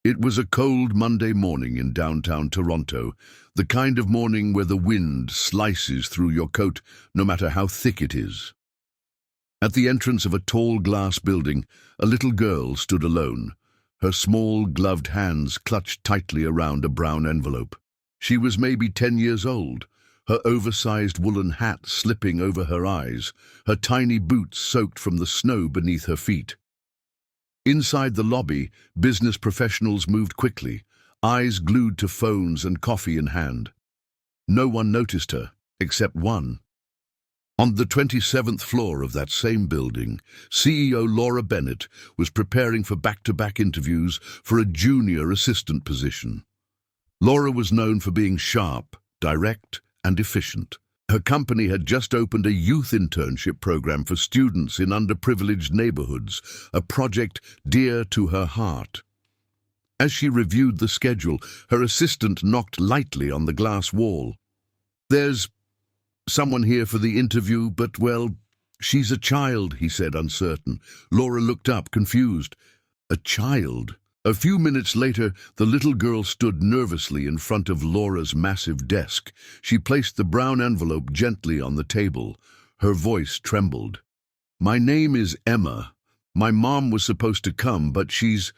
It was a cold Monday morning in downtown Toronto, the kind of morning where the wind slices through your coat no matter how thick it is. At the entrance of a tall glass building, a little girl stood alone, her small gloved hands clutched tightly around a brown envelope. She was maybe 10 years old, her oversized woolen hat slipping over her eyes, her tiny boots soaked from the snow beneath her feet. Inside the lobby, business professionals moved quickly, eyes glued to phones and coffee in hand. No one noticed her, except one. On the 27th floor of that same building, CEO Laura Bennett was preparing for back-to-back interviews for a junior assistant position. Laura was known for being sharp, direct, and efficient. Her company had just opened a youth internship program for students in underprivileged neighborhoods, a project dear to her heart. As she reviewed the schedule, her assistant knocked lightly on the glass wall. "There's someone here for the interview, but, well, she's a child," he said, uncertain. Laura looked up, confused. A child? A few minutes later, the little girl stood nervously in front of Laura's massive desk. She placed the brown envelope gently on the table. Her voice trembled. "My name is Emma. My mom was supposed to come, but she's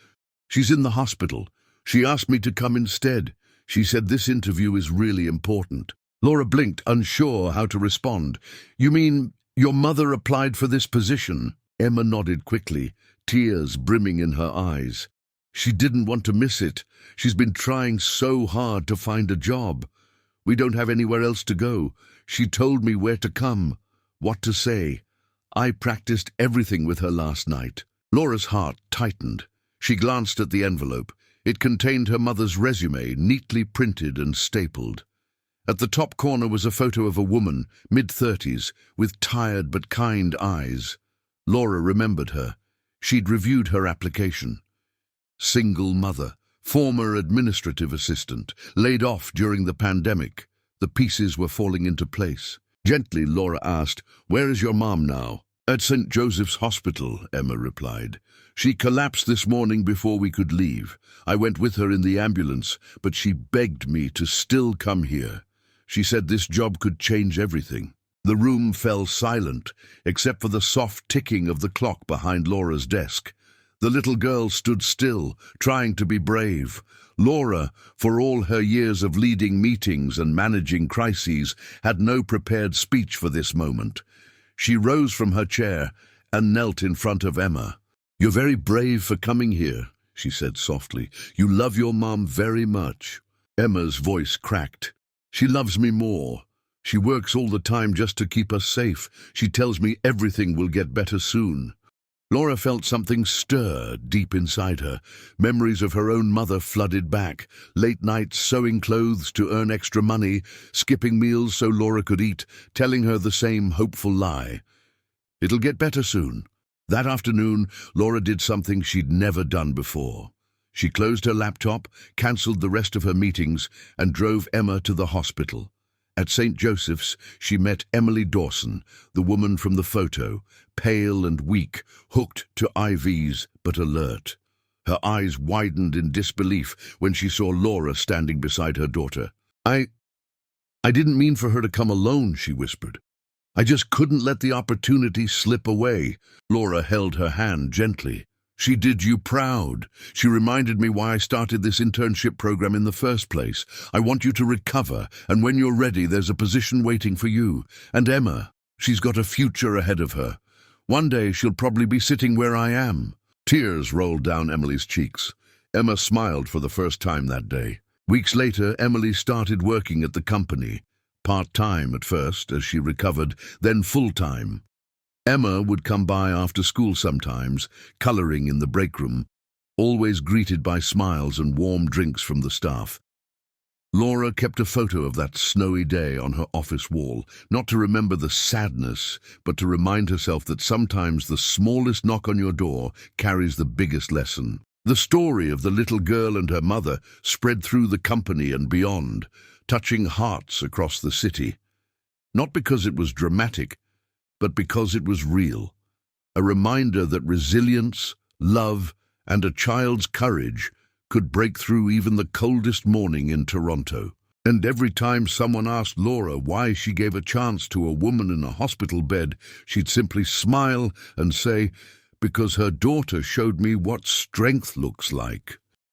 in the hospital. She asked me to come instead. She said this interview is really important." Laura blinked, unsure how to respond. "You mean your mother applied for this position?" Emma nodded quickly, tears brimming in her eyes. "She didn't want to miss it. She's been trying so hard to find a job. We don't have anywhere else to go. She told me where to come, what to say. I practiced everything with her last night." Laura's heart tightened. She glanced at the envelope. It contained her mother's resume, neatly printed and stapled. At the top corner was a photo of a woman, mid-30s, with tired but kind eyes. Laura remembered her. She'd reviewed her application. Single mother, former administrative assistant, laid off during the pandemic. The pieces were falling into place. Gently, Laura asked, "Where is your mom now?" "At St. Joseph's Hospital," Emma replied. "She collapsed this morning before we could leave. I went with her in the ambulance, but she begged me to still come here. She said this job could change everything." The room fell silent, except for the soft ticking of the clock behind Laura's desk. The little girl stood still, trying to be brave. Laura, for all her years of leading meetings and managing crises, had no prepared speech for this moment. She rose from her chair and knelt in front of Emma. "You're very brave for coming here," she said softly. "You love your mom very much." Emma's voice cracked. "She loves me more. She works all the time just to keep us safe. She tells me everything will get better soon." Laura felt something stir deep inside her. Memories of her own mother flooded back. Late nights sewing clothes to earn extra money, skipping meals so Laura could eat, telling her the same hopeful lie. "It'll get better soon." That afternoon, Laura did something she'd never done before. She closed her laptop, cancelled the rest of her meetings, and drove Emma to the hospital. At St. Joseph's, she met Emily Dawson, the woman from the photo, pale and weak, hooked to IVs but alert. Her eyes widened in disbelief when she saw Laura standing beside her daughter. I didn't mean for her to come alone," she whispered. "I just couldn't let the opportunity slip away." Laura held her hand gently. "She did you proud. She reminded me why I started this internship program in the first place. I want you to recover, and when you're ready, there's a position waiting for you. And Emma, she's got a future ahead of her. One day she'll probably be sitting where I am." Tears rolled down Emily's cheeks. Emma smiled for the first time that day. Weeks later, Emily started working at the company. Part-time at first, as she recovered, then full-time. Emma would come by after school sometimes, coloring in the break room, always greeted by smiles and warm drinks from the staff. Laura kept a photo of that snowy day on her office wall, not to remember the sadness, but to remind herself that sometimes the smallest knock on your door carries the biggest lesson. The story of the little girl and her mother spread through the company and beyond, touching hearts across the city. Not because it was dramatic, but because it was real. A reminder that resilience, love, and a child's courage could break through even the coldest morning in Toronto. And every time someone asked Laura why she gave a chance to a woman in a hospital bed, she'd simply smile and say, "Because her daughter showed me what strength looks like."